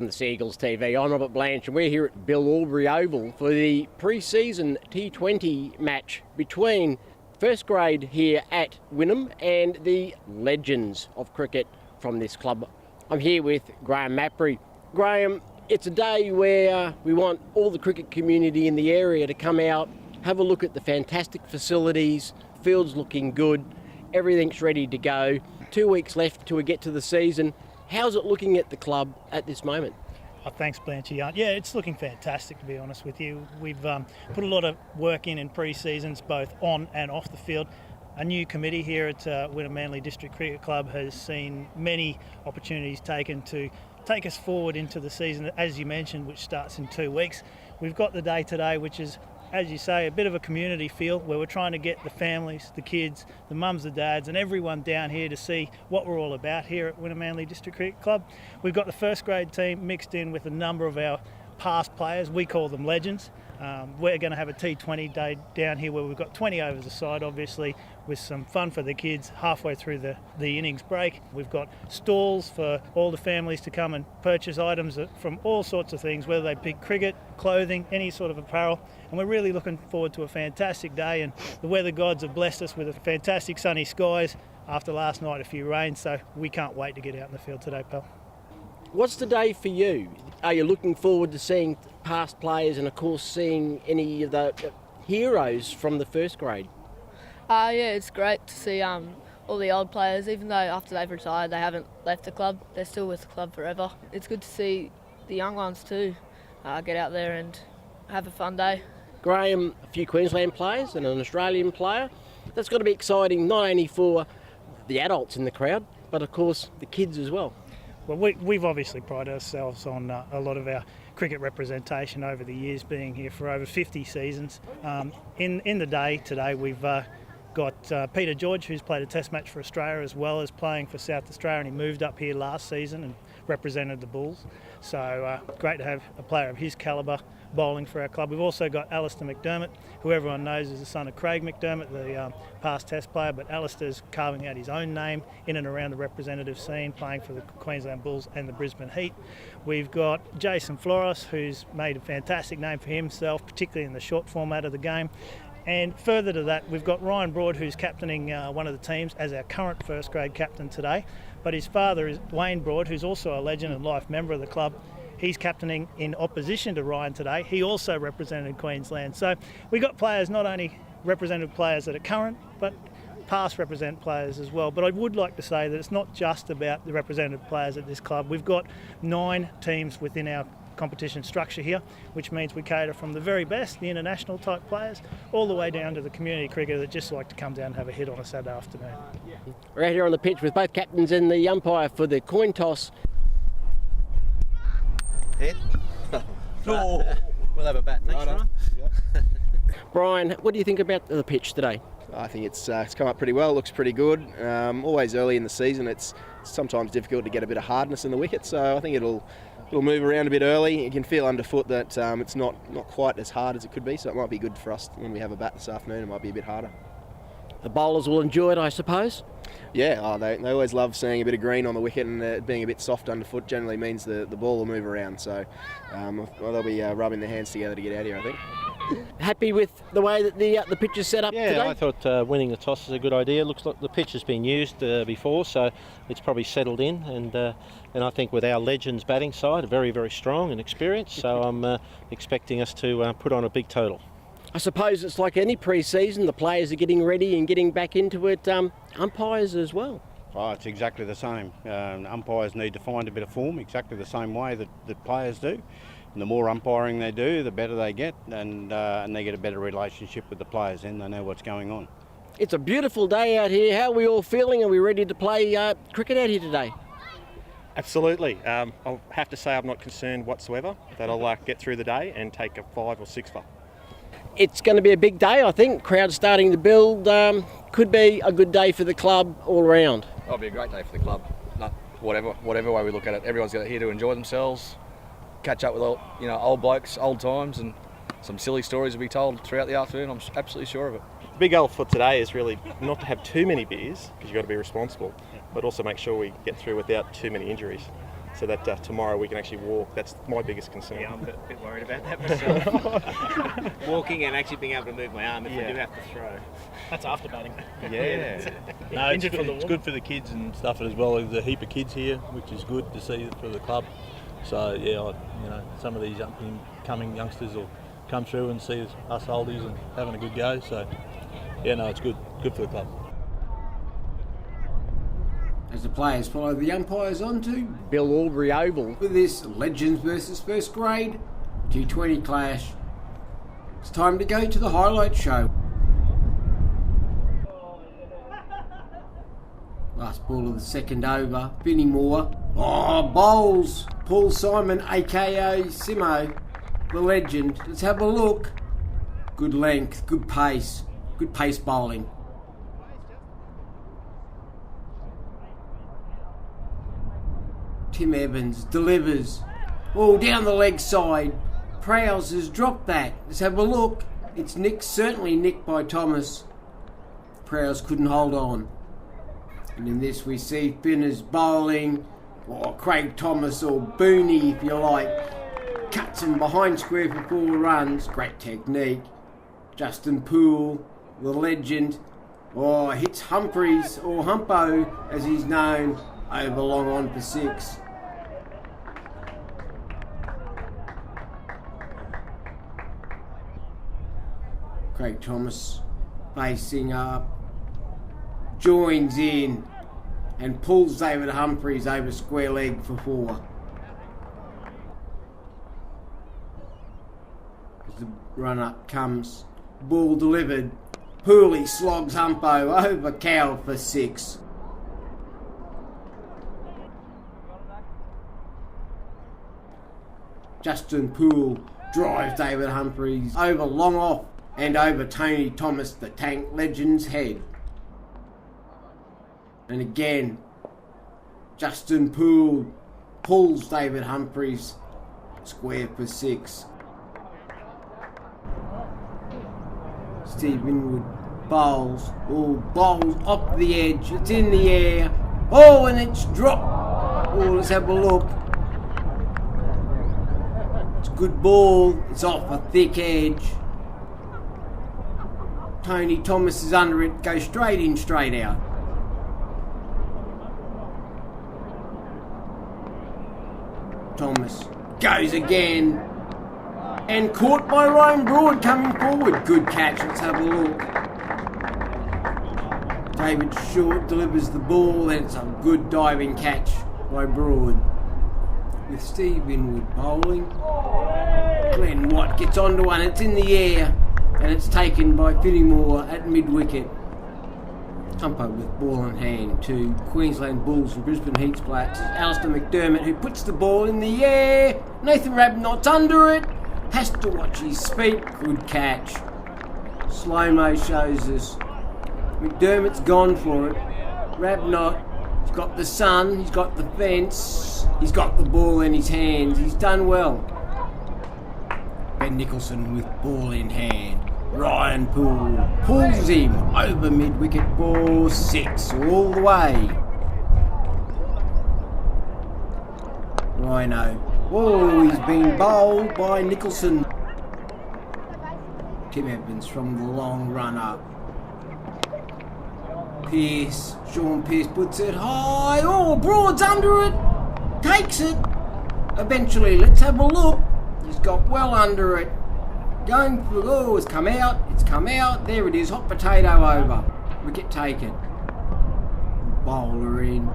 Welcome to Seagulls TV. I'm Robert Blanche and we're here at Bill Albury Oval for the pre-season T20 match between first grade here at Wynnum and the legends of cricket from this club. I'm here with Graham Mapry. Graham, it's a day where we want all the cricket community in the area to come out, have a look at the fantastic facilities, field's looking good, everything's ready to go. 2 weeks left till we get to the season. How's it looking at the club at this moment? Oh, thanks, Blanchy. Yeah, it's looking fantastic, to be honest with you. We've put a lot of work in pre-seasons, both on and off the field. A new committee here at Wynnum Manly District Cricket Club has seen many opportunities taken to take us forward into the season, as you mentioned, which starts in 2 weeks. We've got the day today, which is, as you say, a bit of a community feel where we're trying to get the families, the kids, the mums, the dads and everyone down here to see what we're all about here at Wynnum Manly District Cricket Club. We've got the first grade team mixed in with a number of our past players. We call them legends. We're going to have a T20 day down here where we've got 20 overs aside, obviously, with some fun for the kids halfway through the innings break. We've got stalls for all the families to come and purchase items from all sorts of things, whether they pick cricket, clothing, any sort of apparel. And we're really looking forward to a fantastic day, and the weather gods have blessed us with a fantastic sunny skies after last night a few rains, so we can't wait to get out in the field today, pal. What's the day for you? Are you looking forward to seeing past players and of course seeing any of the heroes from the first grade? Yeah, it's great to see all the old players, even though after they've retired they haven't left the club, they're still with the club forever. It's good to see the young ones too get out there and have a fun day. Graham, a few Queensland players and an Australian player. That's got to be exciting not only for the adults in the crowd, but of course the kids as well. Well, we've obviously prided ourselves on a lot of our cricket representation over the years, being here for over 50 seasons. In the day today, we've got Peter George, who's played a test match for Australia as well as playing for South Australia, and he moved up here last season and represented the Bulls. So great to have a player of his calibre bowling for our club. We've also got Alistair McDermott, who everyone knows is the son of Craig McDermott, the past test player, but Alistair's carving out his own name in and around the representative scene, playing for the Queensland Bulls and the Brisbane Heat. We've got Jason Floros, who's made a fantastic name for himself, particularly in the short format of the game. And further to that, we've got Ryan Broad, who's captaining one of the teams as our current first grade captain today. But his father is Wayne Broad, who's also a legend and life member of the club. He's captaining in opposition to Ryan today. He also represented Queensland. So we got players, not only represented players that are current, but past represent players as well. But I would like to say that it's not just about the representative players at this club. We've got 9 teams within our competition structure here, which means we cater from the very best, the international type players, all the way down to the community cricketer that just like to come down and have a hit on a Saturday afternoon. We're out here on the pitch with both captains and the umpire for the coin toss. Hit. We'll have a bat next time. Brian, what do you think about the pitch today? I think it's come up pretty well, looks pretty good. Always early in the season, it's sometimes difficult to get a bit of hardness in the wicket, so I think it'll move around a bit early. You can feel underfoot that it's not quite as hard as it could be, so it might be good for us when we have a bat this afternoon. It might be a bit harder. The bowlers will enjoy it, I suppose? Yeah, they always love seeing a bit of green on the wicket, and being a bit soft underfoot generally means the ball will move around, so they'll be rubbing their hands together to get out here, I think. Happy with the way that the pitch is set up today? Yeah, I thought winning the toss is a good idea. Looks like the pitch has been used before, so it's probably settled in. And I think with our legends batting side, very, very strong and experienced, so I'm expecting us to put on a big total. I suppose it's like any pre-season, the players are getting ready and getting back into it. Umpires as well. Oh, it's exactly the same. Umpires need to find a bit of form exactly the same way that players do. And the more umpiring they do, the better they get, and they get a better relationship with the players, and they know what's going on. It's a beautiful day out here. How are we all feeling? Are we ready to play cricket out here today? Absolutely. I'll have to say I'm not concerned whatsoever that I'll get through the day and take a 5 or 6 for. It's going to be a big day, I think. Crowd's starting to build. Could be a good day for the club all around. It'll be a great day for the club. Whatever way we look at it, everyone's got here to enjoy themselves, catch up with old blokes, old times, and some silly stories will be told throughout the afternoon. I'm absolutely sure of it. Big goal for today is really not to have too many beers, because you've got to be responsible, but also make sure we get through without too many injuries. so that tomorrow we can actually walk. That's my biggest concern. Yeah, I'm a bit worried about that myself. Walking and actually being able to move my arm if I do have to throw. That's after batting. Yeah. No, it's good for the kids and stuff as well. There's a heap of kids here, which is good to see for the club. So yeah, some of these up-and-coming youngsters will come through and see us oldies and having a good go. So yeah, no, it's good for the club. As the players follow the umpires onto Bill Albury Oval for this Legends versus First Grade T20 clash. It's time to go to the highlight show. Last ball of the second over, Vinnie Moore. Oh, bowls! Paul Simon, aka Simo, the legend. Let's have a look. Good length, good pace bowling. Tim Evans delivers. Oh, down the leg side. Prowse has dropped that. Let's have a look. It's nicked, certainly nicked by Thomas. Prowse couldn't hold on. And in this we see Finners bowling, or Craig Thomas or Booney if you like. Cuts him behind square for 4 runs. Great technique. Justin Poole, the legend. Hits Humphreys, or Humpo as he's known, over long on for 6. Craig Thomas facing up, joins in and pulls David Humphreys over square leg for 4. As the run up comes, ball delivered, Pooley slogs Humpo over cow for 6. Justin Poole drives David Humphreys over long off and over Tony Thomas, the Tank legend's head. And again, Justin Poole pulls David Humphreys square for 6. Steve Winwood bowls. Bowls off the edge. It's in the air. And it's dropped. Let's have a look. It's a good ball. It's off a thick edge. Tony Thomas is under it. Goes straight in, straight out. Thomas goes again. And caught by Ryan Broad coming forward. Good catch. Let's have a look. David Short delivers the ball. And it's a good diving catch by Broad. With Steve Winwood bowling. Glenn Watt gets onto one. It's in the air. And it's taken by Vinnie Moore at mid-wicket. Humpo with ball in hand to Queensland Bulls and Brisbane Heats Blacks. Alistair McDermott who puts the ball in the air. Nathan Rabnott's under it. Has to watch his feet. Good catch. Slow-mo shows us. McDermott's gone for it. Rabnott, he's got the sun, he's got the fence, he's got the ball in his hands. He's done well. Ben Nicholson with ball in hand. Ryan Poole pulls him over mid-wicket for 6 all the way. Rhino. He's been bowled by Nicholson. Tim Evans from the long run up. Sean Pearce puts it high. Broad's under it. Takes it. Eventually, let's have a look. He's got well under it. Going for, it's come out. It's come out. There it is. Hot potato over. Wicket taken. Bowler in.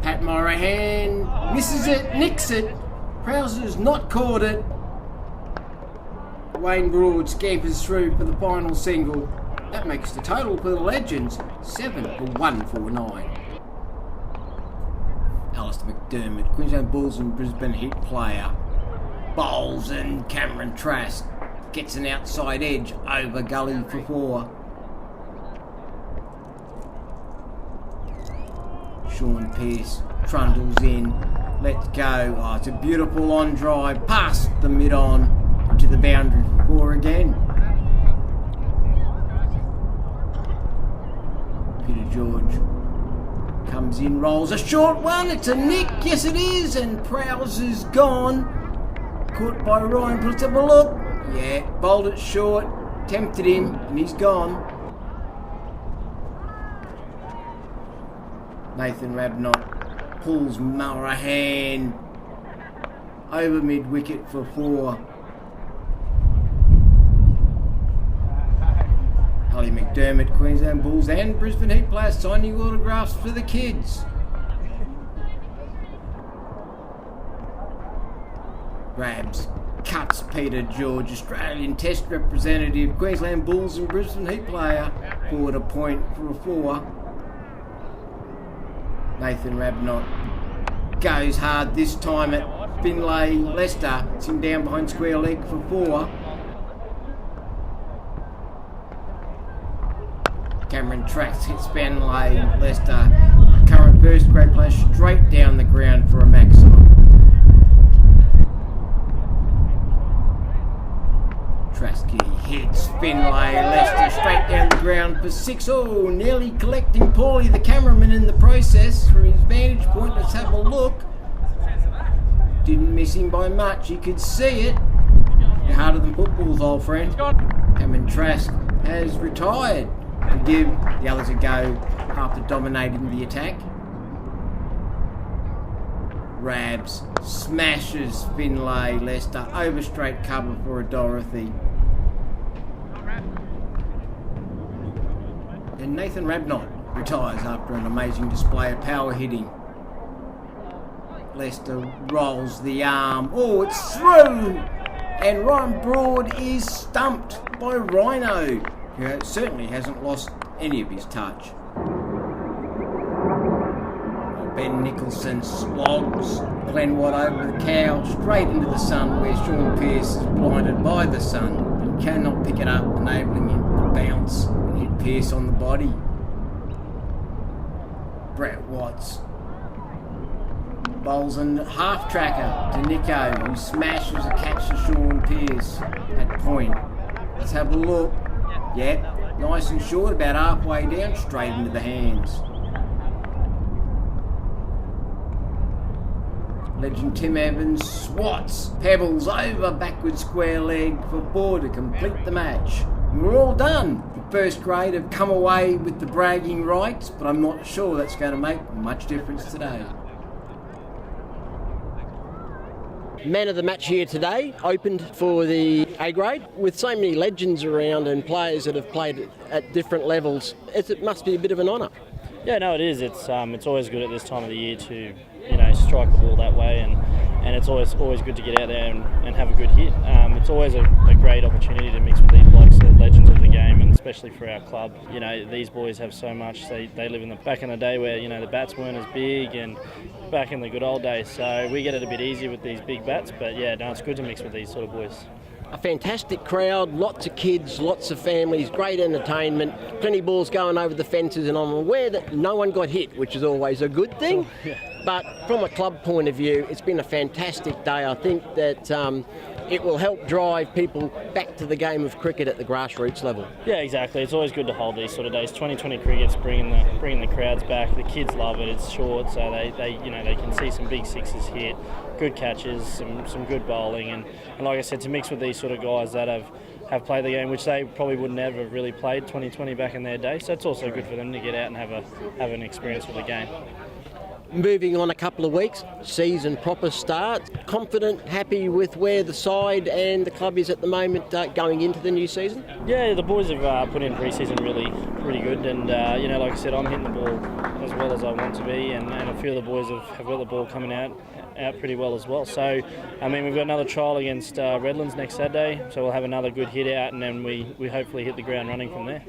Pat Morahan misses it. Nicks it. Prowser's not caught it. Wayne Broad scampers through for the final single. That makes the total for the Legends 7 for 149. Alistair McDermott, Queensland Bulls and Brisbane Heat player. Bowls and Cameron Trask gets an outside edge over gully for 4. Sean Pearce trundles in. Let's go. It's a beautiful on drive past the mid-on to the boundary for 4 again. Peter George Comes in, rolls a short one. It's a nick. Yes, it is. And Prowse is gone. Caught by Ryan. Let's have a look. Yeah, bowled it short. Tempted him, and he's gone. Nathan Rabnott pulls Mulrahan over mid-wicket for 4. Holly McDermott, Queensland Bulls and Brisbane Heat players signing autographs for the kids. Grabs, cuts Peter George, Australian Test representative, Queensland Bulls and Brisbane Heat player, forward a point for a 4. Nathan Rabnott goes hard this time at Finlay Leicester. It's him down behind square leg for 4. Cameron Tracks hits Finlay Leicester. Current first grade player straight down the ground for a maximum. Traskey hits Finlay Leicester straight down the ground for 6. Oh, nearly collecting Paulie, the cameraman, in the process from his vantage point. Let's have a look. Didn't miss him by much. He could see it. You're harder than football's, old friend. Cameron Trask has retired to give the others a go after dominating the attack. Rabs smashes Finlay Leicester over straight cover for a Dorothy. And Nathan Rabnott retires after an amazing display of power hitting. Leicester rolls the arm. Oh, it's through! And Ryan Broad is stumped by Rhino, who certainly hasn't lost any of his touch. Ben Nicholson slogs Glenn Watt over the cow straight into the sun, where Sean Pearce is blinded by the sun and cannot pick it up, enabling him to bounce and hit Pearce on the body. Brett Watts bowls a half tracker to Nico, who smashes a catch to Sean Pearce at point. Let's have a look. Yep, nice and short, about halfway down, straight into the hands. Legend Tim Evans swats Pebbles over backward square leg for 4 to complete the match. And we're all done. The first grade have come away with the bragging rights, but I'm not sure that's going to make much difference today. Man of the match here today, opened for the A grade. With so many legends around and players that have played at different levels, it must be a bit of an honour. Yeah, no, it is. It's always good at this time of the year to, strike the ball that way, and it's always good to get out there and have a good hit. It's always a great opportunity to mix with these blokes, the legends of the game, and especially for our club. These boys have so much. They live in the back in the day where the bats weren't as big, and back in the good old days. So we get it a bit easier with these big bats, but yeah, no, it's good to mix with these sort of boys. A fantastic crowd, lots of kids, lots of families, great entertainment, plenty of balls going over the fences, and I'm aware that no one got hit, which is always a good thing. But from a club point of view, it's been a fantastic day. I think that it will help drive people back to the game of cricket at the grassroots level. Yeah, exactly. It's always good to hold these sort of days. 2020 cricket's bringing the crowds back. The kids love it. It's short, so they can see some big sixes hit, good catches, some good bowling, and like I said, to mix with these sort of guys that have played the game, which they probably would never have really played 2020 back in their day. So it's also good for them to get out and have an experience with the game. Moving on a couple of weeks, season proper start. Confident, happy with where the side and the club is at the moment going into the new season? Yeah, the boys have put in pre-season pretty good, and like I said, I'm hitting the ball as well as I want to be, and a few of the boys have got the ball coming out pretty well as well. So, we've got another trial against Redlands next Saturday, so we'll have another good hit out, and then we hopefully hit the ground running from there.